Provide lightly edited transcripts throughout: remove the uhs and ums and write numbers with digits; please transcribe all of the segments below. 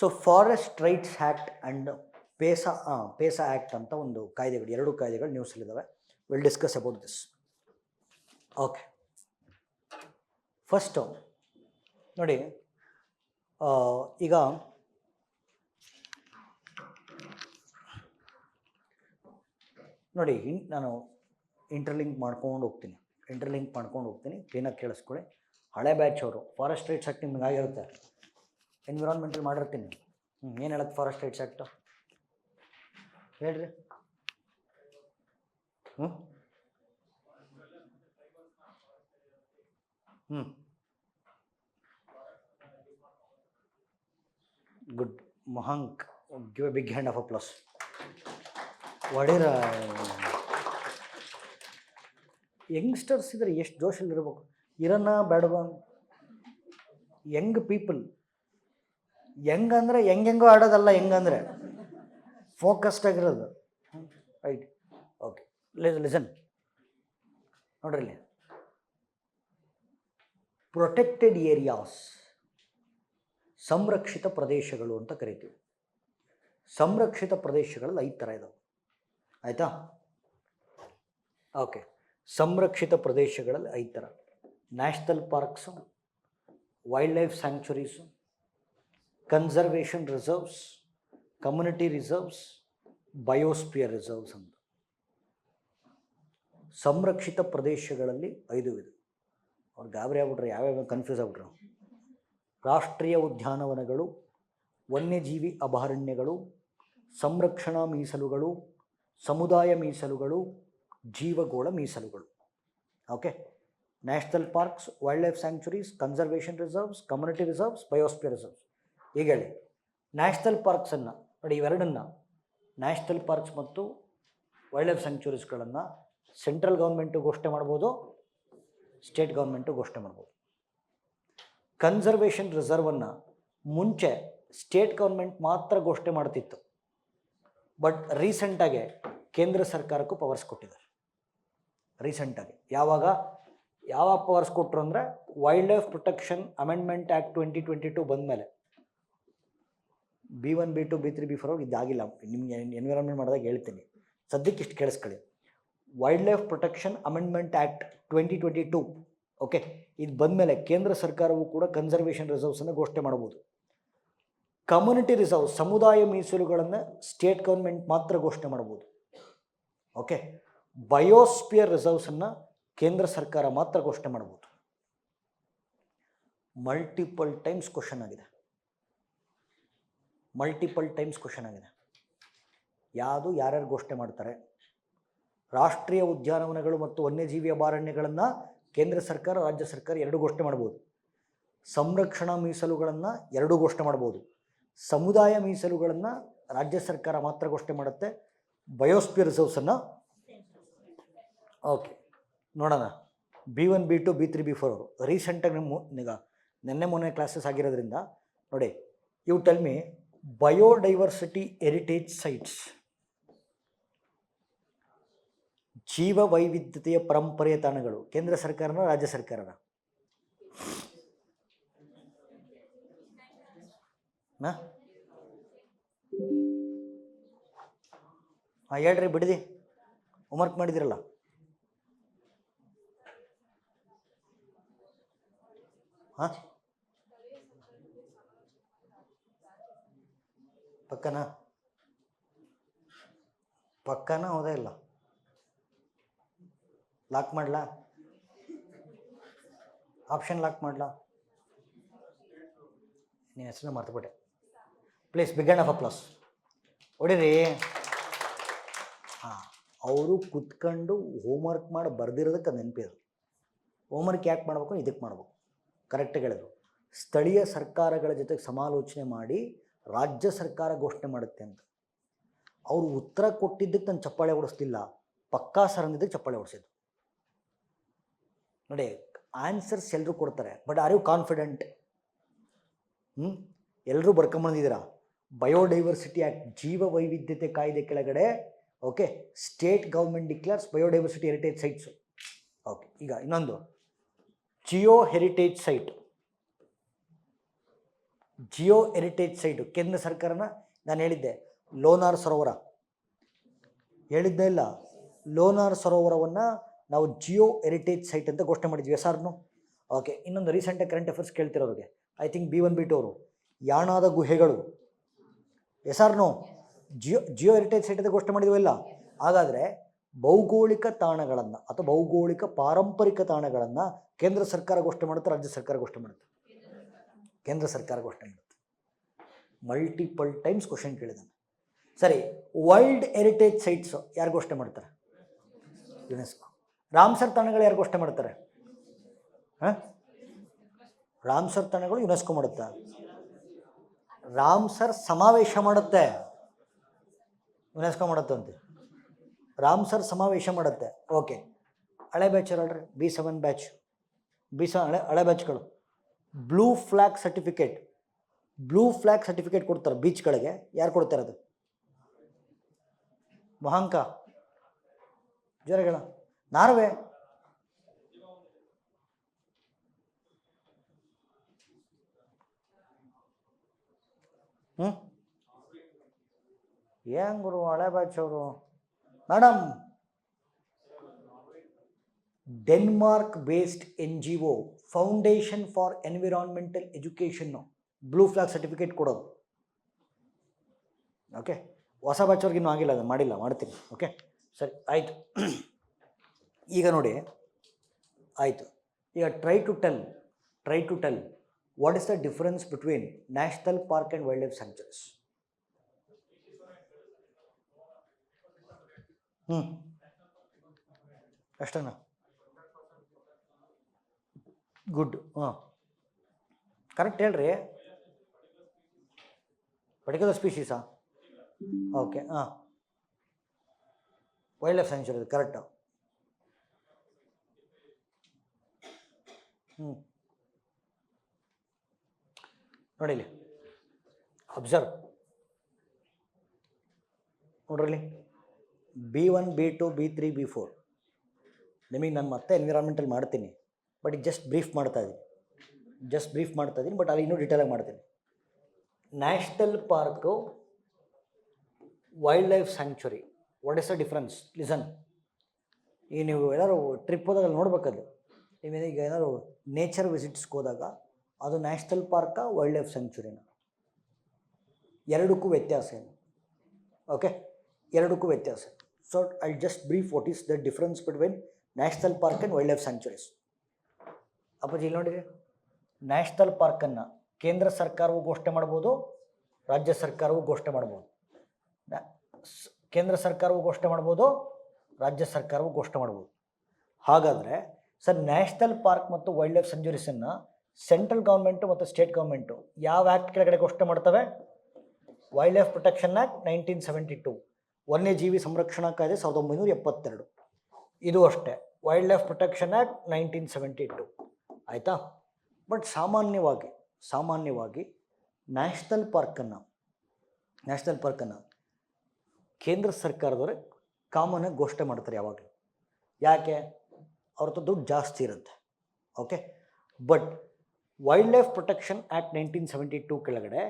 So forest rights act and PESA act ಅಂತ ಒಂದು ಕಾಯ್ದೆಗಳು, ಎರಡು ಕಾಯ್ದೆಗಳು ನ್ಯೂಸಲ್ಲಿದ್ದಾವೆ. Will discuss about this. Okay, first ನೋಡಿ, ಈಗ ನೋಡಿ ನಾನು ಇಂಟರ್ಲಿಂಕ್ ಮಾಡ್ಕೊಂಡು ಹೋಗ್ತೀನಿ ಕ್ಲೀನಾಗಿ ಕೇಳಿಸ್ಕೊಳ್ಳಿ. ಹಳೆ ಬ್ಯಾಚ್ ಅವರು ಫಾರೆಸ್ಟ್ ರೈಟ್ಸ್ ಆ್ಯಕ್ಟ್ ನಿಮ್ಗೆ ಆಗಿರುತ್ತೆ, ಎನ್ವಿರಾನ್ಮೆಂಟಲ್ ಮಾಡಿರ್ತೀನಿ. ಏನು ಹೇಳತ್ತೆ ಫಾರೆಸ್ಟ್ ರೈಟ್ಸ್ ಆ್ಯಕ್ಟು ಹೇಳ್ರಿ? ಗುಡ್. ಮಹಂಕ್, give a big hand of applause. ಒಡೆರ ಯಂಗ್ಸ್ಟರ್ಸ್ ಇದ್ರೆ ಎಷ್ಟು ಜೋಶಲ್ಲಿರ್ಬೇಕು, ಇರನ್ನ ಬೇಡವಾ? ಯಂಗ್ ಪೀಪಲ್, ಯಂಗ್ ಅಂದರೆ ಹೆಂಗೆಂಗೋ ಆಡೋದಲ್ಲ, ಹೆಂಗಂದರೆ ಫೋಕಸ್ಡ್ ಆಗಿರೋದು. ರೈಟ್, ಓಕೆ, ಲಿಸನ್ ನೋಡ್ರಿ. ಇಲ್ಲಿ ಪ್ರೊಟೆಕ್ಟೆಡ್ ಏರಿಯಾಸ್, ಸಂರಕ್ಷಿತ ಪ್ರದೇಶಗಳು ಅಂತ ಕರಿತೀವಿ. ಸಂರಕ್ಷಿತ ಪ್ರದೇಶಗಳಲ್ಲಿ 5 ಥರ ಇದಾವೆ, ಆಯಿತಾ? ಓಕೆ, ಸಂರಕ್ಷಿತ ಪ್ರದೇಶಗಳಲ್ಲಿ 5 ಥರ: national parks, wildlife sanctuaries, conservation reserves, community reserves, biosphere reserves ಅಂತ. ಸಂರಕ್ಷಿತ ಪ್ರದೇಶಗಳಲ್ಲಿ 5 ವಿಧ. ಅವ್ರು ಗಾಬರಿ ಆಗ್ಬಿಟ್ರೆ, ಯಾವ್ಯಾವ ಕನ್ಫ್ಯೂಸ್ ಆಗ್ಬಿಟ್ರು. ರಾಷ್ಟ್ರೀಯ ಉದ್ಯಾನವನಗಳು, ವನ್ಯಜೀವಿ ಅಭಯಾರಣ್ಯಗಳು, ಸಂರಕ್ಷಣಾ ಮೀಸಲುಗಳು, ಸಮುದಾಯ ಮೀಸಲುಗಳು, ಜೀವಗೋಳ ಮೀಸಲುಗಳು. Okay, national parks, wildlife sanctuaries, conservation reserves, community reserves, biosphere reserves. ಈಗ ಹೇಳಿ, ನ್ಯಾಷನಲ್ ಪಾರ್ಕ್ಸನ್ನು ನೋಡಿ, ಇವೆರಡನ್ನು, ನ್ಯಾಷನಲ್ ಪಾರ್ಕ್ಸ್ ಮತ್ತು ವೈಲ್ಡ್ ಲೈಫ್ ಸ್ಯಾಂಕ್ಚುರೀಸ್ಗಳನ್ನು ಸೆಂಟ್ರಲ್ ಗೌರ್ಮೆಂಟು ಘೋಷಣೆ ಮಾಡ್ಬೋದು, ಸ್ಟೇಟ್ ಗೌರ್ಮೆಂಟು ಘೋಷಣೆ ಮಾಡ್ಬೋದು. ಕನ್ಸರ್ವೇಷನ್ ರಿಸರ್ವನ್ನು ಮುಂಚೆ ಸ್ಟೇಟ್ ಗೌರ್ಮೆಂಟ್ ಮಾತ್ರ ಘೋಷಣೆ ಮಾಡ್ತಿತ್ತು, ಬಟ್ ರೀಸೆಂಟಾಗಿ ಕೇಂದ್ರ ಸರ್ಕಾರಕ್ಕೂ ಪವರ್ಸ್ ಕೊಟ್ಟಿದ್ದಾರೆ. ರೀಸೆಂಟಾಗಿ ಯಾವಾಗ ಪವರ್ಸ್ ಕೊಟ್ಟರು ಅಂದರೆ, wild life protection amendment act 2022 ಬಂದಮೇಲೆ. B1, B2, B3, B4 ಇದಾಗಿಲ್ಲ. ನಿಮಗೆ ಎನ್ವಿರಾನ್ಮೆಂಟ್ ಮಾಡಿದಾಗ ಹೇಳ್ತೀನಿ, ಸದ್ಯಕ್ಕೆ ಇಷ್ಟು ಕೇಳಿಸ್ಕೊಳ್ಳಿ. Wild life protection amendment act 2022, okay, ಇದು ಬಂದಮೇಲೆ ಕೇಂದ್ರ ಸರ್ಕಾರವು ಕೂಡ ಕನ್ಸರ್ವೇಷನ್ ರಿಸರ್ವ್ಸನ್ನು ಘೋಷಣೆ ಮಾಡ್ಬೋದು. ಕಮ್ಯುನಿಟಿ ರಿಸರ್ವ್, ಸಮುದಾಯ ಮೀಸಲುಗಳನ್ನು ಸ್ಟೇಟ್ ಗೌರ್ಮೆಂಟ್ ಮಾತ್ರ ಘೋಷಣೆ ಮಾಡ್ಬೋದು. ಓಕೆ, ಬಯೋಸ್ಪಿಯರ್ ರಿಸರ್ವ್ಸನ್ನು ಕೇಂದ್ರ ಸರ್ಕಾರ ಮಾತ್ರ ಘೋಷಣೆ ಮಾಡ್ಬೋದು. ಮಲ್ಟಿಪಲ್ ಟೈಮ್ಸ್ ಕ್ವಶನ್ ಆಗಿದೆ. ಯಾವುದು ಯಾರ್ಯಾರು ಘೋಷಣೆ ಮಾಡ್ತಾರೆ? ರಾಷ್ಟ್ರೀಯ ಉದ್ಯಾನವನಗಳು ಮತ್ತು ವನ್ಯಜೀವಿ ಅಭಯಾರಣ್ಯಗಳನ್ನು ಕೇಂದ್ರ ಸರ್ಕಾರ, ರಾಜ್ಯ ಸರ್ಕಾರ ಎರಡೂ ಘೋಷಣೆ ಮಾಡ್ಬೋದು. ಸಂರಕ್ಷಣಾ ಮೀಸಲುಗಳನ್ನು ಎರಡೂ ಘೋಷಣೆ ಮಾಡ್ಬೋದು. ಸಮುದಾಯ ಮೀಸಲುಗಳನ್ನು ರಾಜ್ಯ ಸರ್ಕಾರ ಮಾತ್ರ ಘೋಷಣೆ ಮಾಡುತ್ತೆ. ಬಯೋಸ್ಪಿಯರ್ ರಿಸರ್ವ್ಸನ್ನು ಓಕೆ ನೋಡೋಣ. B1, B2, B3, B4 ಅವರು ರೀಸೆಂಟಾಗಿ ಈಗ ನೆನ್ನೆ ಮೊನ್ನೆ ಕ್ಲಾಸಸ್ ಆಗಿರೋದ್ರಿಂದ ನೋಡಿ, you tell me biodiversity heritage sites, ಜೀವ ವೈವಿಧ್ಯತೆಯ ಪರಂಪರೆಯ ತಾಣಗಳು, ಕೇಂದ್ರ ಸರ್ಕಾರನ ರಾಜ್ಯ ಸರ್ಕಾರನ? ಹೇಳ್ರಿ, ಬಿಡದಿ ಹೋಮ್ವರ್ಕ್ ಮಾಡಿದಿರಲ್ಲ. ಪಕ್ಕನಾ ಹೌದಾ ಇಲ್ಲ? ಲಾಕ್ ಮಾಡಲಾ? ಆಪ್ಷನ್ ಲಾಕ್ ಮಾಡಲಾ? ನೀನು ಹೆಸರನ್ನ ಮರ್ತುಬಿಟ್ಟೆ. Please big hand of applause ಹೊಡಿರಿ. ಅವರು ಕುತ್ಕೊಂಡು ಹೋಮ್ವರ್ಕ್ ಮಾಡಿ ಬರ್ದಿರೋದಕ್ಕೆ ಅದು ನೆನಪಿರೋದು. ಹೋಮ್ವರ್ಕ್ ಯಾಕೆ ಮಾಡಬೇಕು? ಇದಕ್ಕೆ ಮಾಡಬೇಕು. ಕರೆಕ್ಟಾಗಿ ಹೇಳಿದ್ರು. ಸ್ಥಳೀಯ ಸರ್ಕಾರಗಳ ಜೊತೆಗೆ ಸಮಾಲೋಚನೆ ಮಾಡಿ ರಾಜ್ಯ ಸರ್ಕಾರ ಘೋಷಣೆ ಮಾಡುತ್ತೆ ಅಂತ. ಅವರು ಉತ್ತರ ಕೊಟ್ಟಿದ್ದಕ್ಕೆ ನಾನು ಚಪ್ಪಾಳೆ ಹೊಡಿಸ್ತಿಲ್ಲ, ಪಕ್ಕಾ ಸರ್ ಅಂದಿದ್ದಕ್ಕೆ ಚಪ್ಪಾಳೆ ಹೊಡಿಸಿದ್ದು. ನೋಡಿ, ಆನ್ಸರ್ಸ್ ಎಲ್ಲರೂ ಕೊಡ್ತಾರೆ, ಬಟ್ ಆರ್ ಯು ಕಾನ್ಫಿಡೆಂಟ್? ಎಲ್ಲರೂ ಬರ್ಕೊಂಬಂದಿದ್ದೀರಾ. ಬಯೋಡೈವರ್ಸಿಟಿ ಆ್ಯಕ್ಟ್, ಜೀವ ವೈವಿಧ್ಯತೆ ಕಾಯ್ದೆ ಕೆಳಗಡೆ okay, state government declares biodiversity heritage sites. Okay, ಈಗ ಇನ್ನೊಂದು Jio heritage site. Jio heritage site ಕೇಂದ್ರ ಸರ್ಕಾರನ ನಾನು ಹೇಳಿದ್ದೆ ಲೋನಾರ್ ಸರೋವರ ಹೇಳಿದ್ದೇ ಇಲ್ಲ. ಲೋನಾರ್ ಸರೋವರವನ್ನು ನಾವು ಜಿಯೋ ಹೆರಿಟೇಜ್ ಸೈಟ್ ಅಂತ ಘೋಷಣೆ ಮಾಡಿದ್ವಿ ಎಸ್ಆರ್ನು. ಓಕೆ, ಇನ್ನೊಂದು ರೀಸೆಂಟಾಗಿ ಕರೆಂಟ್ ಅಫೇರ್ಸ್ ಕೇಳ್ತಿರೋರಿಗೆ ಐ ಥಿಂಕ್ B1 B2 ಅವರು ಯಾಣಾದ ಗುಹೆಗಳು ಎಸ್ಆರ್ನು ಜಿಯೋ ಹೆರಿಟೇಜ್ ಸೈಟ್ ಅಂತ ಘೋಷಣೆ ಮಾಡಿದ್ವಿಲ್ಲ. ಹಾಗಾದರೆ ಭೌಗೋಳಿಕ ತಾಣಗಳನ್ನು ಅಥವಾ ಭೌಗೋಳಿಕ ಪಾರಂಪರಿಕ ತಾಣಗಳನ್ನು ಕೇಂದ್ರ ಸರ್ಕಾರ ಘೋಷಣೆ ಮಾಡುತ್ತೆ, ರಾಜ್ಯ ಸರ್ಕಾರ ಘೋಷಣೆ ಮಾಡುತ್ತೆ? ಕೇಂದ್ರ ಸರ್ಕಾರ ಘೋಷಣೆ ಮಾಡುತ್ತೆ. ಮಲ್ಟಿಪಲ್ ಟೈಮ್ಸ್ ಕ್ವಶನ್ ಕೇಳಿದ್ದಾನೆ. ಸರಿ, ವರ್ಲ್ಡ್ ಹೆರಿಟೇಜ್ ಸೈಟ್ಸ್ ಯಾರು ಘೋಷಣೆ ಮಾಡ್ತಾರೆ? ಯುನೆಸ್ಕೋ. ರಾಮ್ಸರ್ ತಾಣಗಳು ಯಾರು ಘೋಷಣೆ ಮಾಡ್ತಾರೆ? ರಾಮ್ಸರ್ ತಾಣಗಳು ಯುನೆಸ್ಕೋ ಮಾಡುತ್ತೆ. ರಾಮ್ಸರ್ ಸಮಾವೇಶ ಮಾಡುತ್ತೆ, ಯುನೆಸ್ಕೋ ಮಾಡುತ್ತಂತೆ. ರಾಮ್ಸರ್ ಸಮಾವೇಶ ಮಾಡುತ್ತೆ. ಓಕೆ, ಹಳೆ ಬ್ಯಾಚ್ ಹೇಳ್ರಿ, B7 ಬ್ಯಾಚ್, ಹಳೆ ಬ್ಯಾಚ್ಗಳು ಬ್ಲೂ ಫ್ಲ್ಯಾಗ್ ಸರ್ಟಿಫಿಕೇಟ್ ಕೊಡ್ತಾರೆ ಬೀಚ್ಗಳಿಗೆ. ಯಾರು ಕೊಡ್ತಾರೆ ಅದು? ಮಹಾಂಕ ಜೋರಗಳ ನಾರ್ವೆ. ಏನ್ ಗುರು ಹಳೆ ಬ್ಯಾಚ್ ಅವರು? Madam, Denmark based NGO foundation for environmental education blue flag certificate ಕೊಡೋದು. ಓಕೆ, ಹೊಸ ಬ್ಯಾಚ್ ಅವ್ರಿಗೆ ಇನ್ನೂ ಆಗಿಲ್ಲ, ಅದು ಮಾಡಿಲ್ಲ, ಮಾಡ್ತೀನಿ. ಓಕೆ ಸರಿ, ಆಯಿತು. ಈಗ ನೋಡಿ, ಆಯಿತು. ಈಗ try to tell what is the difference between national park and wildlife sanctuaries? ಅಷ್ಟೇನಾ? ಗುಡ್. ಕರೆಕ್ಟ್ ಹೇಳ್ರಿ. ಪರ್ಟಿಕ್ಯುಲರ್ ಸ್ಪೀಶೀಸಾ? Okay, wildlife sanctuary correct. ನೋಡಿಲಿ, ಅಬ್ಸರ್ವ್ ನೋಡ್ರಲ್ಲಿ, B1 B2 B3 B4 ನಿಮಗೆ ನಾನು ಮತ್ತೆ ಎನ್ವಿರಾನ್ಮೆಂಟಲ್ ಮಾಡ್ತೀನಿ, ಬಟ್ ಈಗ ಜಸ್ಟ್ ಬ್ರೀಫ್ ಮಾಡ್ತಾ ಇದ್ದೀನಿ, ಬಟ್ ಅಲ್ಲಿ ಇನ್ನೂ ಡೀಟೇಲಾಗಿ ಮಾಡ್ತೀನಿ. National park, wild life sanctuary, what is the difference? Listen. ಈಗ ನೀವು ಏನಾದ್ರು ಟ್ರಿಪ್ ಹೋದಾಗ ಅಲ್ಲಿ ನೋಡ್ಬೇಕದು. ಈಗ ಏನಾದ್ರು ನೇಚರ್ ವಿಸಿಟ್ಸ್ಗೆ ಹೋದಾಗ ಅದು ನ್ಯಾಷನಲ್ ಪಾರ್ಕಾ ವೈಲ್ಡ್ ಲೈಫ್ ಸ್ಯಾಂಕ್ಚುರಿನ? ಎರಡಕ್ಕೂ ವ್ಯತ್ಯಾಸ ಏನು? ಓಕೆ, ಎರಡಕ್ಕೂ ವ್ಯತ್ಯಾಸ. So I just brief what is the difference between national park and wildlife sanctuaries. ಅಪ್ಪಾಜಿ ಇಲ್ಲಿ ನೋಡಿರಿ, ನ್ಯಾಷನಲ್ ಪಾರ್ಕನ್ನು ಕೇಂದ್ರ ಸರ್ಕಾರವು ಘೋಷಣೆ ಮಾಡ್ಬೋದು, ರಾಜ್ಯ ಸರ್ಕಾರವು ಘೋಷಣೆ ಮಾಡ್ಬೋದು. ಕೇಂದ್ರ ಸರ್ಕಾರವು ಘೋಷಣೆ ಮಾಡ್ಬೋದು, ರಾಜ್ಯ ಸರ್ಕಾರವು ಘೋಷಣೆ ಮಾಡ್ಬೋದು. ಹಾಗಾದರೆ ಸರ್, ನ್ಯಾಷನಲ್ ಪಾರ್ಕ್ ಮತ್ತು ವೈಲ್ಡ್ ಲೈಫ್ ಸ್ಯಾಂಕ್ಚುರೀಸನ್ನು ಸೆಂಟ್ರಲ್ ಗೌರ್ಮೆಂಟು ಮತ್ತು ಸ್ಟೇಟ್ ಗೌರ್ಮೆಂಟು ಯಾವ ಆ್ಯಕ್ಟ್ ಕೆಳಗಡೆ ಘೋಷಣೆ ಮಾಡ್ತವೆ? ವೈಲ್ಡ್ ಲೈಫ್ ಪ್ರೊಟೆಕ್ಷನ್ ಆ್ಯಕ್ಟ್ 1972, ವನ್ಯಜೀವಿ ಸಂರಕ್ಷಣಾ ಕಾಯ್ದೆ 1972. ಇದು ಅಷ್ಟೇ, ವೈಲ್ಡ್ ಲೈಫ್ ಪ್ರೊಟೆಕ್ಷನ್ ಆ್ಯಕ್ಟ್ 1972. ಆಯಿತಾ? ಬಟ್ ಸಾಮಾನ್ಯವಾಗಿ ನ್ಯಾಷನಲ್ ಪಾರ್ಕನ್ನು ಕೇಂದ್ರ ಸರ್ಕಾರದವರೇ ಕಾಮನಾಗಿ ಘೋಷಣೆ ಮಾಡ್ತಾರೆ ಯಾವಾಗಲೂ. ಯಾಕೆ? ಅವ್ರದ್ದು ದುಡ್ಡು ಜಾಸ್ತಿ ಇರುತ್ತೆ. Okay, but wildlife protection act 1972 ಕೆಳಗಡೆ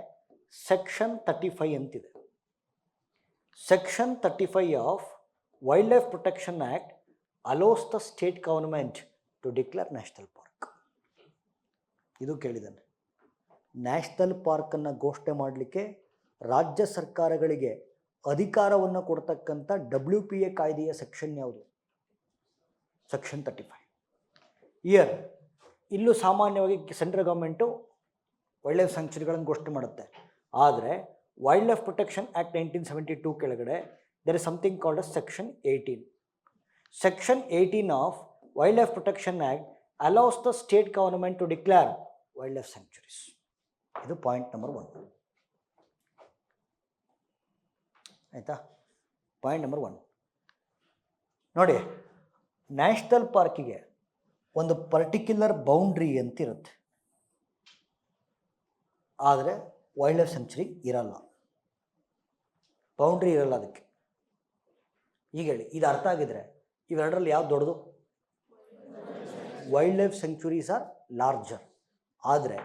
ಸೆಕ್ಷನ್ 35 ಅಂತಿದೆ. Section 35 of wildlife protection act allows the state government to declare national park. ಇದು ಕೇಳಿದ್ದಾನೆ. ನ್ಯಾಷನಲ್ ಪಾರ್ಕನ್ನು ಘೋಷಣೆ ಮಾಡಲಿಕ್ಕೆ ರಾಜ್ಯ ಸರ್ಕಾರಗಳಿಗೆ ಅಧಿಕಾರವನ್ನು ಕೊಡ್ತಕ್ಕಂಥ WPA ಕಾಯ್ದೆಯ ಸೆಕ್ಷನ್ ಯಾವುದು? ಸೆಕ್ಷನ್ 35. ಇಲ್ಲೂ ಸಾಮಾನ್ಯವಾಗಿ ಸೆಂಟ್ರಲ್ ಗೌರ್ಮೆಂಟು ವೈಲ್ಡ್ ಲೈಫ್ ಸ್ಯಾಂಕ್ಚುರಿಗಳನ್ನು ಘೋಷಣೆ ಮಾಡುತ್ತೆ. ಆದರೆ ವೈಲ್ಡ್ ಲೈಫ್ ಪ್ರೊಟೆಕ್ಷನ್ ಆ್ಯಕ್ಟ್ 1972 ಕೆಳಗಡೆ there is something called as section 18. Section 18 of wildlife protection act allows the state government to declare wildlife sanctuaries. ಇದು point number 1. ಆಯಿತಾ? Point number 1 ನೋಡಿ, national ಪಾರ್ಕಿಗೆ ಒಂದು particular boundary ಅಂತಿರುತ್ತೆ, ಆದರೆ wildlife sanctuary ಇರಲ್ಲ, boundary ಇರಲ್ಲ ಅದಕ್ಕೆ. ಈಗ ಹೇಳಿ, ಇದು ಅರ್ಥ ಆಗಿದ್ರೆ ಇವೆರಡರಲ್ಲಿ ಯಾವ್ದು ದೊಡ್ಡದು? Wildlife sanctuaries are larger. ಆದರೆ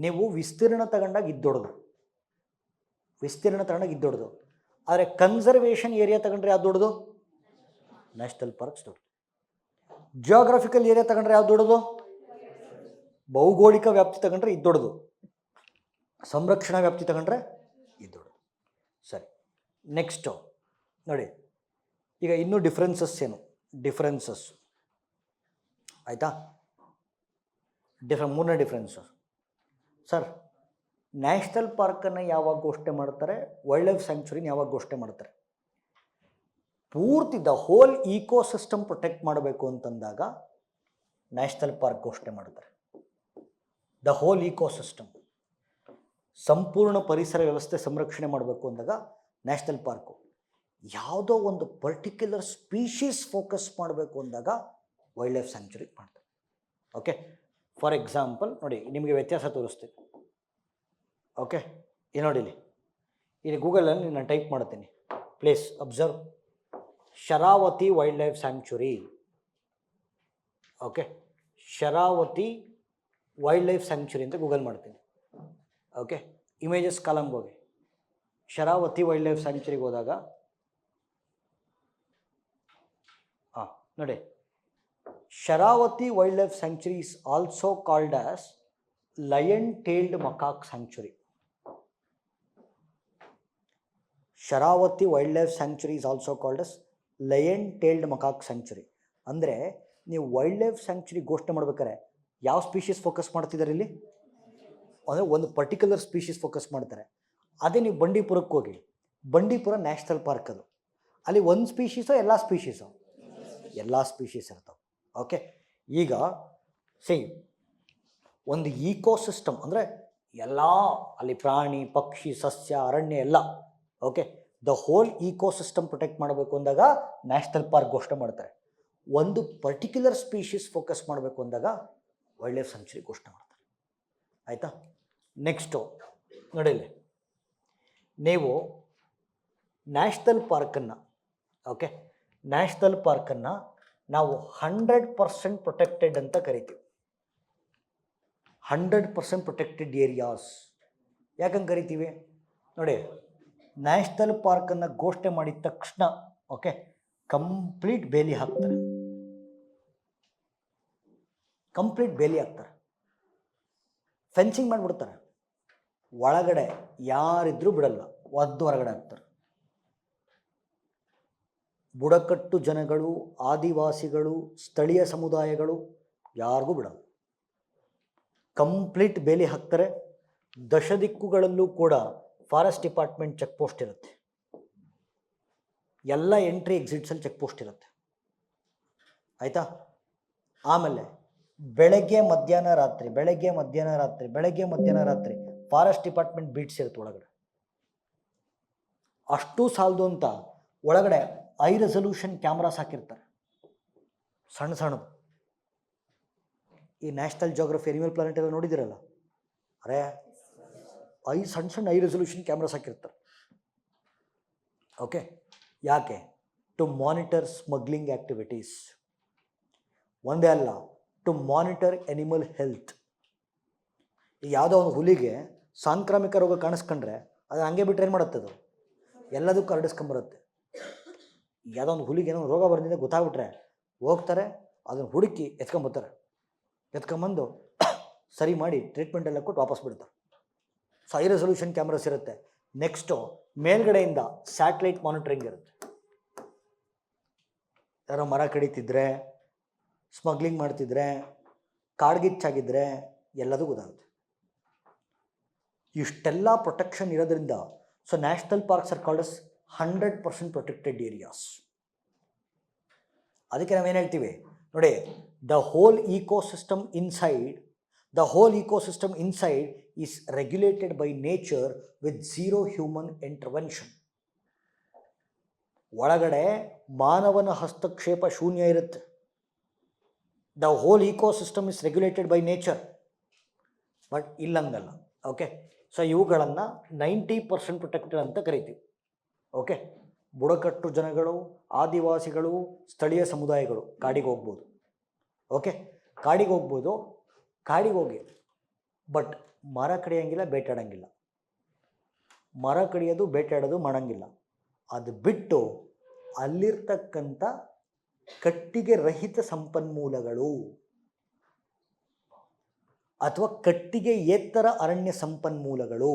ನೀವು ವಿಸ್ತೀರ್ಣ ತಗೊಂಡಾಗ ಇದ್ದೊಡ್ದು, ವಿಸ್ತೀರ್ಣ ತಗೊಂಡಾಗ ಇದ್ದೊಡ್ದು. ಆದರೆ ಕನ್ಸರ್ವೇಷನ್ ಏರಿಯಾ ತಗೊಂಡ್ರೆ ಯಾವ್ದು ದೊಡ್ಡದು? ನ್ಯಾಷನಲ್ ಪಾರ್ಕ್ಸ್ ದೊಡ್ಡದು. ಜಿಯೋಗ್ರಫಿಕಲ್ ಏರಿಯಾ ತಗೊಂಡ್ರೆ ಯಾವ್ದು ದೊಡ್ಡದು? ಭೌಗೋಳಿಕ ವ್ಯಾಪ್ತಿ ತಗೊಂಡ್ರೆ ಇದು ದೊಡ್ಡದು. ಸಂರಕ್ಷಣಾ ವ್ಯಾಪ್ತಿ ತಗೊಂಡ್ರೆ ಇದು ದೊಡ್ಡದು. ಸರಿ, ನೆಕ್ಸ್ಟು ನೋಡಿ, ಈಗ ಇನ್ನೂ ಡಿಫ್ರೆನ್ಸಸ್ ಏನು? ಡಿಫ್ರೆನ್ಸಸ್ ಆಯಿತಾ? ಮೂರನೇ ಡಿಫ್ರೆನ್ಸು ಸರ್, ನ್ಯಾಷನಲ್ ಪಾರ್ಕನ್ನು ಯಾವಾಗ ಘೋಷಣೆ ಮಾಡ್ತಾರೆ, ವೈಲ್ಡ್ ಲೈಫ್ ಸ್ಯಾಂಕ್ಚುರಿನ ಯಾವಾಗ ಘೋಷಣೆ ಮಾಡ್ತಾರೆ? ಪೂರ್ತಿ ದ ಹೋಲ್ ಈಕೋಸಿಸ್ಟಮ್ ಪ್ರೊಟೆಕ್ಟ್ ಮಾಡಬೇಕು ಅಂತಂದಾಗ ನ್ಯಾಷನಲ್ ಪಾರ್ಕ್ ಘೋಷಣೆ ಮಾಡ್ತಾರೆ. ದ ಹೋಲ್ ಈಕೋಸಿಸ್ಟಮ್, ಸಂಪೂರ್ಣ ಪರಿಸರ ವ್ಯವಸ್ಥೆ ಸಂರಕ್ಷಣೆ ಮಾಡಬೇಕು ಅಂದಾಗ ನ್ಯಾಷನಲ್ ಪಾರ್ಕು. ಯಾವುದೋ ಒಂದು ಪರ್ಟಿಕ್ಯುಲರ್ ಸ್ಪೀಷೀಸ್ ಫೋಕಸ್ ಮಾಡಬೇಕು ಅಂದಾಗ ವೈಲ್ಡ್ ಲೈಫ್ ಸ್ಯಾಂಕ್ಚುರಿ ಮಾಡ್ತಾರೆ. ಓಕೆ, ಫಾರ್ ಎಕ್ಸಾಂಪಲ್ ನೋಡಿ, ನಿಮಗೆ ವ್ಯತ್ಯಾಸ ತೋರಿಸ್ತೀನಿ. ಓಕೆ, ಈ ನೋಡಿ, ಇಲ್ಲಿ ಗೂಗಲಲ್ಲಿ ನಾನು ಟೈಪ್ ಮಾಡ್ತೀನಿ, please observe Sharavathi wildlife sanctuary. Okay, Sharavathi wildlife sanctuary ಅಂತ ಗೂಗಲ್ ಮಾಡ್ತೀನಿ. ಓಕೆ, ಇಮೇಜಸ್ ಕಾಲಮ್ಗೆ ಹೋಗಿ ಶರಾವತಿ ವೈಲ್ಡ್ ಲೈಫ್ ಸ್ಯಾಂಕ್ಚುರಿಗೆ ಹೋದಾಗ ನೋಡಿ, Sharavathi wildlife sanctuary is also called as lion tailed macaque sanctuary. Sharavathi wildlife sanctuary is also called as lion tailed macaque sanctuary. ಅಂದರೆ ನೀವು wild life sanctuary ಘೋಷಣೆ ಮಾಡ್ಬೇಕಾದ್ರೆ ಯಾವ ಸ್ಪೀಷೀಸ್ ಫೋಕಸ್ ಮಾಡ್ತಿದ್ದಾರೆ ಇಲ್ಲಿ? ಅಂದರೆ ಒಂದು ಪರ್ಟಿಕ್ಯುಲರ್ ಸ್ಪೀಷೀಸ್ ಫೋಕಸ್ ಮಾಡ್ತಾರೆ. ಅದೇ ನೀವು ಬಂಡೀಪುರಕ್ಕೆ ಹೋಗಿ, ಬಂಡೀಪುರ ನ್ಯಾಷನಲ್ ಪಾರ್ಕ್ ಅದು, ಅಲ್ಲಿ ಒಂದು ಸ್ಪೀಷೀಸೋ ಎಲ್ಲ ಸ್ಪೀಷೀಸೋ? ಎಲ್ಲ ಸ್ಪೀಷೀಸ್ ಇರ್ತವೆ. ಓಕೆ, ಈಗ ಒಂದು ಈಕೋಸಿಸ್ಟಮ್ ಅಂದರೆ ಎಲ್ಲ, ಅಲ್ಲಿ ಪ್ರಾಣಿ ಪಕ್ಷಿ ಸಸ್ಯ ಅರಣ್ಯ ಎಲ್ಲ. Okay, the whole ecosystem protect ಮಾಡಬೇಕು ಅಂದಾಗ ನ್ಯಾಷನಲ್ ಪಾರ್ಕ್ ಘೋಷಣೆ ಮಾಡ್ತಾರೆ. ಒಂದು ಪರ್ಟಿಕ್ಯುಲರ್ ಸ್ಪೀಷೀಸ್ ಫೋಕಸ್ ಮಾಡಬೇಕು ಅಂದಾಗ ವೈಲ್ಡ್ ಲೈಫ್ ಸ್ಯಾಂಕ್ಚುರಿ ಘೋಷಣೆ ಮಾಡ್ತಾರೆ. ಆಯಿತಾ? ನೆಕ್ಸ್ಟು ನೋಡಿಲ್ಲಿ, ನೀವು ನ್ಯಾಷನಲ್ ಪಾರ್ಕನ್ನು, ಓಕೆ, ನ್ಯಾಷನಲ್ ಪಾರ್ಕನ್ನು ನಾವು 100% ಪ್ರೊಟೆಕ್ಟೆಡ್ ಅಂತ ಕರಿತೀವಿ. 100% ಪ್ರೊಟೆಕ್ಟೆಡ್ ಏರಿಯಾಸ್. ಯಾಕಂಗೆ ಕರಿತೀವಿ ನೋಡಿ, ನ್ಯಾಷನಲ್ ಪಾರ್ಕನ್ನು ಘೋಷಣೆ ಮಾಡಿದ ತಕ್ಷಣ ಓಕೆ ಕಂಪ್ಲೀಟ್ ಬೇಲಿ ಹಾಕ್ತಾರೆ. ಕಂಪ್ಲೀಟ್ ಬೇಲಿ ಹಾಕ್ತಾರೆ, ಫೆನ್ಸಿಂಗ್ ಮಾಡಿಬಿಡ್ತಾರೆ. ಒಳಗಡೆ ಯಾರಿದ್ರೂ ಬಿಡಲ್ಲ, ಒದ್ದು ಹೊರಗಡೆ ಹಾಕ್ತಾರೆ. ಬುಡಕಟ್ಟು ಜನಗಳು, ಆದಿವಾಸಿಗಳು, ಸ್ಥಳೀಯ ಸಮುದಾಯಗಳು ಯಾರಿಗೂ ಬಿಡಲ್ಲ. ಕಂಪ್ಲೀಟ್ ಬೇಲಿ ಹಾಕ್ತಾರೆ. ದಶ ದಿಕ್ಕುಗಳಲ್ಲೂ ಕೂಡ ಫಾರೆಸ್ಟ್ ಡಿಪಾರ್ಟ್ಮೆಂಟ್ ಚೆಕ್ ಪೋಸ್ಟ್ ಇರುತ್ತೆ. ಎಲ್ಲ ಎಂಟ್ರಿ ಎಕ್ಸಿಟ್ಸಲ್ಲಿ ಚೆಕ್ ಪೋಸ್ಟ್ ಇರುತ್ತೆ. ಆಯಿತಾ? ಆಮೇಲೆ ಬೆಳಗ್ಗೆ ಮಧ್ಯಾಹ್ನ ರಾತ್ರಿ, ಬೆಳಗ್ಗೆ ಮಧ್ಯಾಹ್ನ ರಾತ್ರಿ, ಬೆಳಗ್ಗೆ ಮಧ್ಯಾಹ್ನ ರಾತ್ರಿ ಫಾರೆಸ್ಟ್ ಡಿಪಾರ್ಟ್ಮೆಂಟ್ ಬೀಟ್ಸ್ ಇರುತ್ತೆ ಒಳಗಡೆ. ಅಷ್ಟು ಸಾಲದು ಅಂತ ಒಳಗಡೆ ಹೈ ರೆಸಲ್ಯೂಷನ್ ಕ್ಯಾಮ್ರಾಸ್ ಹಾಕಿರ್ತಾರೆ, ಸಣ್ಣ ಸಣ್ಣದು. ಈ ನ್ಯಾಷನಲ್ ಜಿಯೋಗ್ರಫಿ, ಅನಿಮಲ್ ಪ್ಲಾನೆಟ್ ಎಲ್ಲ ನೋಡಿದಿರಲ್ಲ, ಅರೇ ಸಣ್ಣ ಸಣ್ಣ ಹೈ ರೆಸಲ್ಯೂಷನ್ ಕ್ಯಾಮ್ರಾಸ್ ಹಾಕಿರ್ತಾರೆ. ಓಕೆ, ಯಾಕೆ? To monitor smuggling activities. ಒಂದೇ ಅಲ್ಲ, ಟು ಮಾನಿಟರ್ ಎನಿಮಲ್ ಹೆಲ್ತ್. ಈಗ ಯಾವುದೋ ಒಂದು ಹುಲಿಗೆ ಸಾಂಕ್ರಾಮಿಕ ರೋಗ ಕಾಣಿಸ್ಕೊಂಡ್ರೆ ಅದು ಹಂಗೆ ಬಿಟ್ಟರೆ ಏನು ಮಾಡುತ್ತೆ? ಅದು ಎಲ್ಲದಕ್ಕೂ ಹರಡಿಸ್ಕೊಂಬರುತ್ತೆ. ಯಾವುದೋ ಒಂದು ಹುಲಿಗೆ ಏನೋ ರೋಗ ಬಂದಿದೆ ಗೊತ್ತಾಗ್ಬಿಟ್ರೆ ಹೋಗ್ತಾರೆ, ಅದನ್ನು ಹುಡುಕಿ ಎತ್ಕೊಂಬರ್ತಾರೆ. ಎತ್ಕೊಂಬಂದು ಸರಿ ಮಾಡಿ ಟ್ರೀಟ್ಮೆಂಟ್ ಎಲ್ಲ ಕೊಟ್ಟು ವಾಪಸ್ ಬಿಡ್ತಾರೆ. ಸೊ ಹೈ ರೆಸಲ್ಯೂಷನ್ ಕ್ಯಾಮ್ರಾಸ್ ಇರುತ್ತೆ. ನೆಕ್ಸ್ಟು ಮೇಲ್ಗಡೆಯಿಂದ ಸ್ಯಾಟಲೈಟ್ ಮಾನಿಟರಿಂಗ್ ಇರುತ್ತೆ. ಯಾರೋ ಮರ ಕಡಿತಿದ್ರೆ, ಸ್ಮಗ್ಲಿಂಗ್ ಮಾಡ್ತಿದ್ರೆ, ಕಾಡ್ಗಿಚ್ಚಾಗಿದ್ದರೆ ಎಲ್ಲದೂ ಗೊತ್ತಾಗುತ್ತೆ. ಇಷ್ಟೆಲ್ಲ ಪ್ರೊಟೆಕ್ಷನ್ ಇರೋದ್ರಿಂದ so national parks are called as 100% protected areas. ಅದಕ್ಕೆ ನಾವೇನು ಹೇಳ್ತೀವಿ ನೋಡಿ, the whole ecosystem inside is regulated by nature with zero human intervention. ಒಳಗಡೆ ಮಾನವನ ಹಸ್ತಕ್ಷೇಪ ಶೂನ್ಯ ಇರುತ್ತೆ. The whole ecosystem is regulated by nature. But ಇಲ್ಲಂಗಲ್ಲ. ಓಕೆ, ಸೊ ಇವುಗಳನ್ನು 90% ಪ್ರೊಟೆಕ್ಟೆಡ್ ಅಂತ ಕರಿತೀವಿ. ಓಕೆ, ಬುಡಕಟ್ಟು ಜನಗಳು, ಆದಿವಾಸಿಗಳು, ಸ್ಥಳೀಯ ಸಮುದಾಯಗಳು ಕಾಡಿಗೆ ಹೋಗ್ಬೋದು. ಓಕೆ, ಕಾಡಿಗೆ ಹೋಗ್ಬೋದು, ಕಾಡಿಗೆ ಹೋಗಿ. ಬಟ್ ಮರ ಕಡಿಯೋಂಗಿಲ್ಲ, ಬೇಟಾಡೋಂಗಿಲ್ಲ. ಮರ ಕಡಿಯೋದು, ಬೇಟಾಡೋದು ಮಾಡೋಂಗಿಲ್ಲ. ಅದು ಬಿಟ್ಟು ಅಲ್ಲಿರ್ತಕ್ಕಂಥ ಕಟ್ಟಿಗೆ ರಹಿತ ಸಂಪನ್ಮೂಲಗಳು ಅಥವಾ ಕಟ್ಟಿಗೆಯೇತರ ಅರಣ್ಯ ಸಂಪನ್ಮೂಲಗಳು,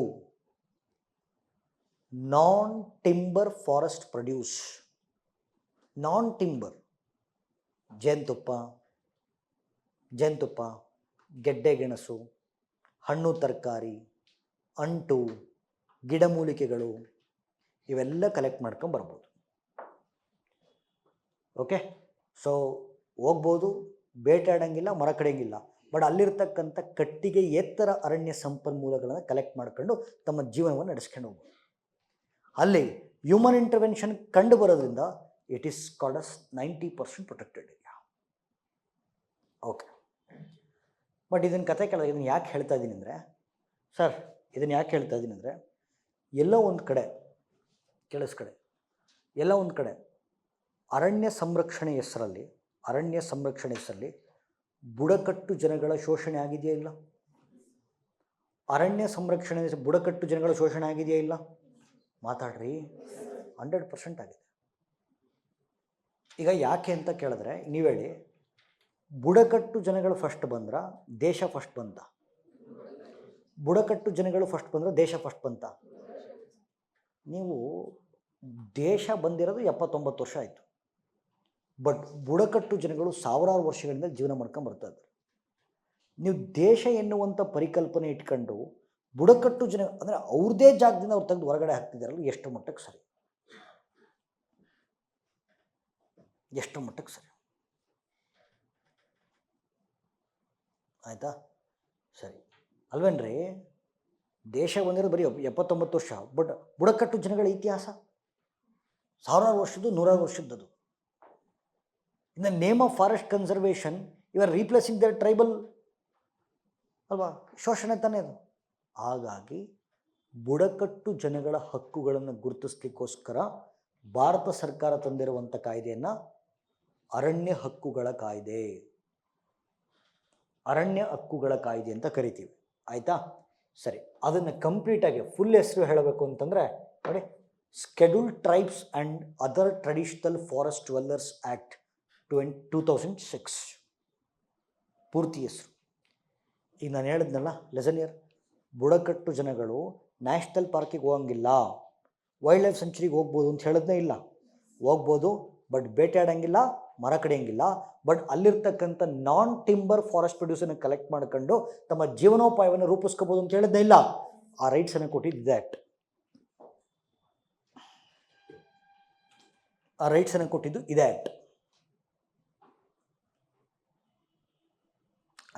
ನಾನ್ ಟಿಂಬರ್ ಫಾರೆಸ್ಟ್ ಪ್ರೊಡ್ಯೂಸ್, ನಾನ್ ಟಿಂಬರ್, ಜೇನುತುಪ್ಪ, ಗೆಡ್ಡೆ ಗೆಣಸು, ಹಣ್ಣು ತರಕಾರಿ, ಅಂಟು, ಗಿಡಮೂಲಿಕೆಗಳು, ಇವೆಲ್ಲ ಕಲೆಕ್ಟ್ ಮಾಡ್ಕೊಂಬರ್ಬೋದು. ಓಕೆ, ಸೊ ಹೋಗ್ಬೋದು, ಬೇಟಾಡೋಂಗಿಲ್ಲ, ಮರ ಕಡಿಯೋಂಗಿಲ್ಲ, ಬಟ್ ಅಲ್ಲಿರ್ತಕ್ಕಂಥ ಕಟ್ಟಿಗೆ ಎತ್ತರ ಅರಣ್ಯ ಸಂಪನ್ಮೂಲಗಳನ್ನು ಕಲೆಕ್ಟ್ ಮಾಡ್ಕೊಂಡು ತಮ್ಮ ಜೀವನವನ್ನು ನಡೆಸ್ಕೊಂಡು ಹೋಗ್ಬೋದು. ಅಲ್ಲಿ ಹ್ಯೂಮನ್ ಇಂಟರ್ವೆನ್ಷನ್ ಕಂಡು ಬರೋದ್ರಿಂದ it is called as 90% protected area. Okay, but ಇದನ್ನು ಕತೆ ಕೇಳಿದಾಗ ಇದನ್ನು ಯಾಕೆ ಹೇಳ್ತಾ ಇದ್ದೀನಿ ಅಂದರೆ, ಸರ್ ಇದನ್ನು ಯಾಕೆ ಹೇಳ್ತಾ ಇದ್ದೀನಿ ಅಂದರೆ, ಎಲ್ಲೋ ಒಂದು ಕಡೆ ಎಲ್ಲೋ ಒಂದು ಕಡೆ ಅರಣ್ಯ ಸಂರಕ್ಷಣೆ ಹೆಸರಲ್ಲಿ ಬುಡಕಟ್ಟು ಜನಗಳ ಶೋಷಣೆ ಆಗಿದೆಯಾ ಇಲ್ಲ? ಅರಣ್ಯ ಸಂರಕ್ಷಣೆ ಬುಡಕಟ್ಟು ಜನಗಳ ಶೋಷಣೆ ಆಗಿದೆಯಾ ಇಲ್ಲ? ಮಾತಾಡ್ರಿ. 100% ಆಗಿದೆ. ಈಗ ಯಾಕೆ ಅಂತ ಕೇಳಿದ್ರೆ ನೀವು ಹೇಳಿ, ಬುಡಕಟ್ಟು ಜನಗಳು ಫಸ್ಟ್ ಬಂದ್ರ ದೇಶ ಫಸ್ಟ್ ಬಂತ? ಬುಡಕಟ್ಟು ಜನಗಳು ಫಸ್ಟ್ ಬಂದ್ರೆ ದೇಶ ಫಸ್ಟ್ ಬಂತ? ನೀವು ದೇಶ ಬಂದಿರೋದು 79 ವರ್ಷ ಆಯಿತು, ಬಟ್ ಬುಡಕಟ್ಟು ಜನಗಳು ಸಾವಿರಾರು ವರ್ಷಗಳಿಂದ ಜೀವನ ಮಾಡ್ಕೊಂಡು ಬರ್ತಾ ಇದ್ದಾರೆ. ನೀವು ದೇಶ ಎನ್ನುವಂಥ ಪರಿಕಲ್ಪನೆ ಇಟ್ಕೊಂಡು ಬುಡಕಟ್ಟು ಜನ ಅಂದರೆ ಅವ್ರದ್ದೇ ಜಾಗದಿಂದ ಅವ್ರು ತೆಗೆದು ಹೊರಗಡೆ ಹಾಕ್ತಿದ್ದಾರಲ್ಲ, ಎಷ್ಟು ಮಟ್ಟಕ್ಕೆ ಸರಿ? ಆಯಿತಾ? ಸರಿ ಅಲ್ವೇನ್ರಿ? ದೇಶ ಬಂದಿರೋದು ಬರೀ 79 ವರ್ಷ, ಬಟ್ ಬುಡಕಟ್ಟು ಜನಗಳ ಇತಿಹಾಸ ಸಾವಿರಾರು ವರ್ಷದ್ದು, ನೂರಾರು ವರ್ಷದ್ದು. In the name of forest conservation you are replacing their tribal ಅಲ್ವಾ? ಶೋಷಣೆ ತಾನೇ ಅದು. ಹಾಗಾಗಿ ಬುಡಕಟ್ಟು ಜನಗಳ ಹಕ್ಕುಗಳನ್ನು ಗುರುತಿಸ್ಲಿಕ್ಕೋಸ್ಕರ ಭಾರತ ಸರ್ಕಾರ ತಂದಿರುವಂಥ ಕಾಯ್ದೆಯನ್ನು ಅರಣ್ಯ ಹಕ್ಕುಗಳ ಕಾಯ್ದೆ ಅಂತ ಕರಿತೀವಿ. ಆಯಿತಾ? ಸರಿ, ಅದನ್ನು ಕಂಪ್ಲೀಟಾಗಿ ಫುಲ್ ಹೆಸರು ಹೇಳಬೇಕು ಅಂತಂದರೆ ನೋಡಿ, scheduled tribes and other traditional forest dwellers act 2006 ಪೂರ್ತಿ ಹೆಸರು. ಈಗ ನಾನು ಹೇಳಿದ್ನಲ್ಲ ಲೆಸನ್ ಇಯರ್, ಬುಡಕಟ್ಟು ಜನಗಳು ನ್ಯಾಷನಲ್ ಪಾರ್ಕಿಗೆ ಹೋಗಂಗಿಲ್ಲ, ವೈಲ್ಡ್ ಲೈಫ್ ಸೆಂಚುರಿಗೆ ಹೋಗ್ಬೋದು ಅಂತ ಹೇಳಿದ್ನೇ ಇಲ್ಲ. ಹೋಗ್ಬೋದು, ಬಟ್ ಬೇಟೆಯಾಡಂಗಿಲ್ಲ, ಮರ ಕಡಿಯೋಂಗಿಲ್ಲ, ಬಟ್ ಅಲ್ಲಿರ್ತಕ್ಕಂಥ ನಾನ್ ಟಿಂಬರ್ ಫಾರೆಸ್ಟ್ ಪ್ರೊಡ್ಯೂಸನ್ನು ಕಲೆಕ್ಟ್ ಮಾಡ್ಕೊಂಡು ತಮ್ಮ ಜೀವನೋಪಾಯವನ್ನು ರೂಪಿಸ್ಕೋಬೋದು ಅಂತ ಹೇಳಿದ್ನೇ ಇಲ್ಲ. ಆ ರೈಟ್ಸನ್ನು ಕೊಟ್ಟಿದ್ದು ಇದೇ ಆ್ಯಕ್ಟ್.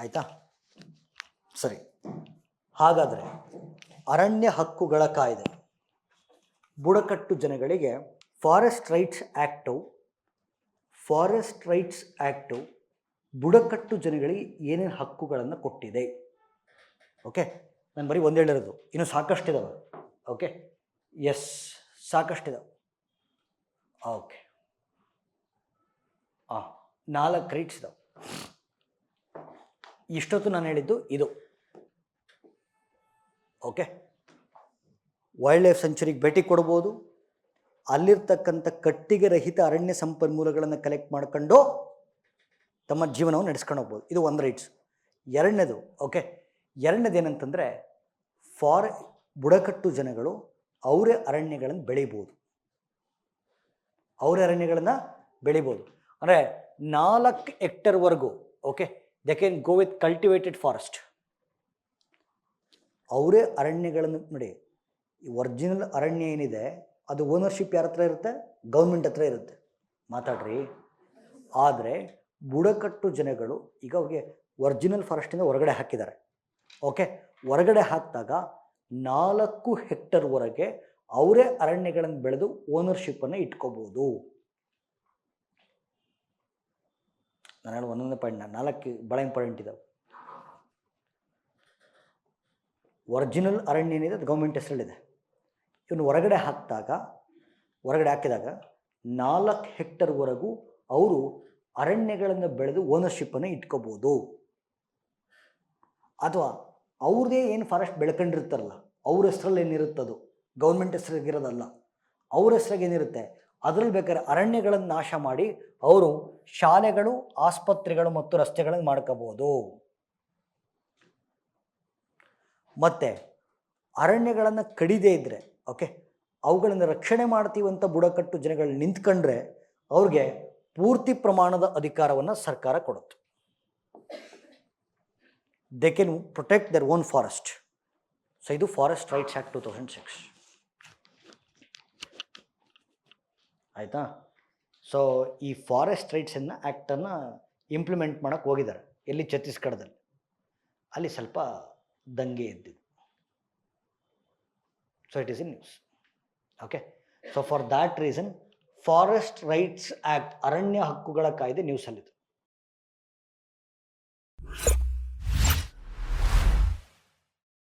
ಆಯಿತಾ? ಸರಿ, ಹಾಗಾದರೆ ಅರಣ್ಯ ಹಕ್ಕುಗಳ ಕಾಯ್ದೆ ಬುಡಕಟ್ಟು ಜನಗಳಿಗೆ ಫಾರೆಸ್ಟ್ ರೈಟ್ಸ್ ಆ್ಯಕ್ಟು ಬುಡಕಟ್ಟು ಜನಗಳಿಗೆ ಏನೇನು ಹಕ್ಕುಗಳನ್ನು ಕೊಟ್ಟಿದೆ. ಓಕೆ, ನಾನು ಬರೀ ಒಂದು ಹೇಳಿರೋದು, ಇನ್ನೂ ಸಾಕಷ್ಟಿದಾವೆ. ಓಕೆ, ಎಸ್, ಸಾಕಷ್ಟಿದಾವೆ. ಓಕೆ, 4 ರೈಟ್ಸ್ ಇದಾವೆ. ಇಷ್ಟೊತ್ತು ನಾನು ಹೇಳಿದ್ದು ಇದು. ಓಕೆ, ವೈಲ್ಡ್ ಲೈಫ್ ಸೆಂಚುರಿಗೆ ಭೇಟಿ ಕೊಡ್ಬೋದು, ಅಲ್ಲಿರ್ತಕ್ಕಂಥ ಕಟ್ಟಿಗೆ ರಹಿತ ಅರಣ್ಯ ಸಂಪನ್ಮೂಲಗಳನ್ನು ಕಲೆಕ್ಟ್ ಮಾಡ್ಕೊಂಡು ತಮ್ಮ ಜೀವನವನ್ನು ನಡೆಸ್ಕೊಂಡು ಹೋಗ್ಬೋದು. ಇದು ಒಂದು ರೈಟ್ಸ್. ಎರಡನೇದು ಏನಂತಂದರೆ, ಬುಡಕಟ್ಟು ಜನಗಳು ಅವರೇ ಅರಣ್ಯಗಳನ್ನು ಬೆಳಿಬೋದು. ಅಂದರೆ 4 ಹೆಕ್ಟರ್ವರೆಗೂ. Okay, they can go with cultivated forest. ಅವರೇ ಅರಣ್ಯಗಳನ್ನು ನೋಡಿ, ಈ ಒರಿಜಿನಲ್ ಅರಣ್ಯ ಏನಿದೆ ಅದು ಓನರ್ಶಿಪ್ ಯಾರ ಹತ್ರ ಇರುತ್ತೆ? ಗೌರ್ಮೆಂಟ್ ಹತ್ರ ಇರುತ್ತೆ. ಮಾತಾಡ್ರಿ. ಆದರೆ ಬುಡಕಟ್ಟು ಜನಗಳು ಈಗ ಅವ್ರಿಗೆ ಒರಿಜಿನಲ್ ಫಾರೆಸ್ಟಿಂದ ಹೊರಗಡೆ ಹಾಕಿದ್ದಾರೆ. ಓಕೆ, ಹೊರಗಡೆ ಹಾಕಿದಾಗ 4 ಹೆಕ್ಟರ್ವರೆಗೆ ಅವರೇ ಅರಣ್ಯಗಳನ್ನು ಬೆಳೆದು ಓನರ್ಶಿಪ್ಪನ್ನು ಇಟ್ಕೋಬೋದು. ನಾನು ಹೇಳಿ ಒಂದೊಂದೇ ಪಾಯಿಂಟ್, 4 ಭಾಳ ಇಂಪಾರ್ಟೆಂಟ್ ಇದ್ದಾವೆ. ಒರಿಜಿನಲ್ ಅರಣ್ಯ ಏನಿದೆ ಅದು ಗೌರ್ಮೆಂಟ್ ಹೆಸರಲ್ಲಿದೆ. ಇವನು ಹೊರಗಡೆ ಹಾಕಿದಾಗ 4 ಹೆಕ್ಟರ್ವರೆಗೂ ಅವರು ಅರಣ್ಯಗಳನ್ನು ಬೆಳೆದು ಓನರ್ಶಿಪ್ಪನ್ನು ಇಟ್ಕೋಬೋದು. ಅಥವಾ ಅವ್ರದ್ದೇ ಏನು ಫಾರೆಸ್ಟ್ ಬೆಳ್ಕೊಂಡಿರ್ತಾರಲ್ಲ ಅವ್ರ ಹೆಸ್ರಲ್ಲಿ ಏನಿರುತ್ತದು, ಗೌರ್ಮೆಂಟ್ ಹೆಸ್ರಾಗಿರೋದಲ್ಲ, ಅವ್ರ ಹೆಸ್ರಾಗಿ ಏನಿರುತ್ತೆ ಅದರಲ್ಲಿ ಬೇಕಾದ್ರೆ ಅರಣ್ಯಗಳನ್ನು ನಾಶ ಮಾಡಿ ಅವರು ಶಾಲೆಗಳು, ಆಸ್ಪತ್ರೆಗಳು ಮತ್ತು ರಸ್ತೆಗಳನ್ನು ಮಾಡ್ಕೋಬೋದು. ಮತ್ತು ಅರಣ್ಯಗಳನ್ನು ಕಡಿದೇ ಇದ್ದರೆ, ಓಕೆ, ಅವುಗಳನ್ನು ರಕ್ಷಣೆ ಮಾಡ್ತೀವಂತ ಬುಡಕಟ್ಟು ಜನಗಳು ನಿಂತ್ಕೊಂಡ್ರೆ ಅವ್ರಿಗೆ ಪೂರ್ತಿ ಪ್ರಮಾಣದ ಅಧಿಕಾರವನ್ನು ಸರ್ಕಾರ ಕೊಡುತ್ತೆ. They can protect their own forest. So ಇದು ಫಾರೆಸ್ಟ್ ರೈಟ್ಸ್ ಆ್ಯಕ್ಟ್ 2006. ಆಯಿತಾ? ಸೊ ಈ ಫಾರೆಸ್ಟ್ ರೈಟ್ಸನ್ನು ಆ್ಯಕ್ಟನ್ನು ಇಂಪ್ಲಿಮೆಂಟ್ ಮಾಡೋಕ್ಕೆ ಹೋಗಿದ್ದಾರೆ. ಎಲ್ಲಿ? ಛತ್ತೀಸ್ಗಢದಲ್ಲಿ. ಅಲ್ಲಿ ಸ್ವಲ್ಪ ದಂಗೆ ಎದ್ದಿದ್ದು. So it is in news. Okay, so for that reason forest rights act, ಅರಣ್ಯ ಹಕ್ಕುಗಳ ಕಾಯ್ದೆ ನ್ಯೂಸಲ್ಲಿದೆ.